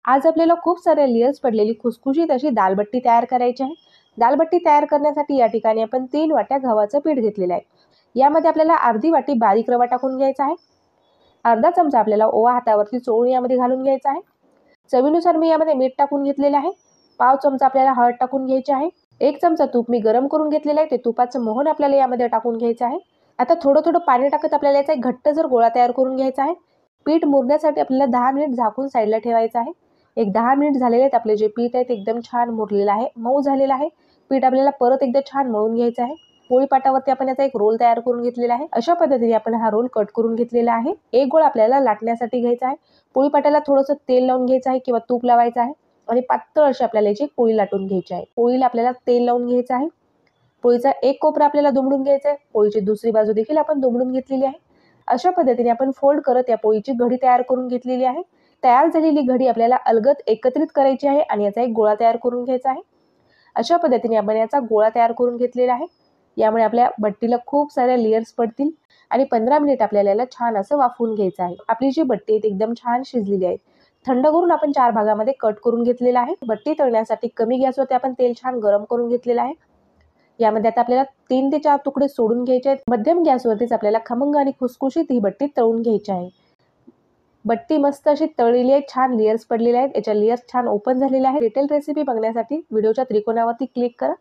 आज आपल्याला खूप साऱ्या लेयर्स पडलेली खुसखुशीत अशी दालबट्टी तयार करायची आहे। दालबट्टी तयार करण्यासाठी या ठिकाणी आपण 3 वाट्या गव्हाचं पीठ घेतलेलं आहे। यामध्ये आपल्याला अर्धी वाटी बारीक रवा टाकून घ्यायचा आहे। अर्धा चमचा आपल्याला ओवा हातावरती चोळून यामध्ये घालून घ्यायचा आहे। चवीनुसार मी यामध्ये मीठ टाकून घेतलेले आहे। पाव चमचा आपल्याला हळद टाकून घ्यायची आहे। 1 चमचा तूप मी गरम करून घेतलेलं आहे, ते तुपाचं मोहन आपल्याला यामध्ये टाकून घ्यायचं आहे। आता थोडं थोडं पाणी टाकत आपल्याला याचा एक घट्टसर गोळा तयार करून घ्यायचा आहे। पीठ मुरण्यासाठी आपल्याला 10 मिनिट झाकून साईडला ठेवायचं आहे। एक 10 मिनिट झालेले आहेत, आपले जे पीठ आहे ते एकदम छान मुरलेलं आहे, मऊ झालेलं आहे। पीठ आपल्याला परत एकदा छान मळून घ्यायचं आहे। पोळीपाटावरती आपण याचा एक रोल तयार करून घेतलेला आहे। अशा पद्धतीने आपण हा रोल कट करून घेतलेला आहे। एक गोळ आपल्याला लाटण्यासाठी घ्यायचा आहे। पोळीपाटाला थोडंसं तेल लावून घ्यायचं आहे किंवा तूप लावायचं आहे आणि पातळ अशी आपल्याला याची पोळी लाटून घ्यायची आहे। पोळीला आपल्याला तेल लावून घ्यायचं आहे। पोळीचा एक कोपरा आपल्याला दुमडून घ्यायचा आहे। पोळीची दुसरी बाजू देखील आपण दुमडून घेतलेली आहे। अशा पद्धतीने आपण फोल्ड करत या पोळीची घडी तयार करून घेतलेली आहे। तयार झालेली घडी आपल्याला अलगद एकत्रित करायची आहे आणि याचा एक गोळा तयार करून घ्यायचा आहे। अशा पद्धतीने आपण याचा गोळा तयार करून घेतलेला आहे। यामुळे आपल्या बट्टीला खूप साऱ्या लेयर्स पडतील आणि 15 मिनिट आपल्याला याला छान असं वाफवून घ्यायचं आहे। आपली जी बट्टी आहे ती एकदम छान शिजलेली आहे। थंड करून आपण 4 भागामध्ये कट करून घेतलेला आहे। बट्टी तळण्यासाठी कमी गॅसवरती आपण तेल छान गरम करून घेतलेलं आहे। यामध्ये आता आपल्याला 3 ते 4 तुकडे सोडून घ्यायचे आहेत। मध्यम गॅसवरतीच आपल्याला खमंग आणि खुसखुशीत ही बट्टी तळून घ्यायची आहे। बट्टी मस्त अशी तळलेली आहे, छान लेयर्स पडलेले आहेत, याच्या लेयर्स छान ओपन झालेले आहेत। डिटेल रेसिपी बघण्यासाठी व्हिडिओच्या त्रिकोणावरती क्लिक करा।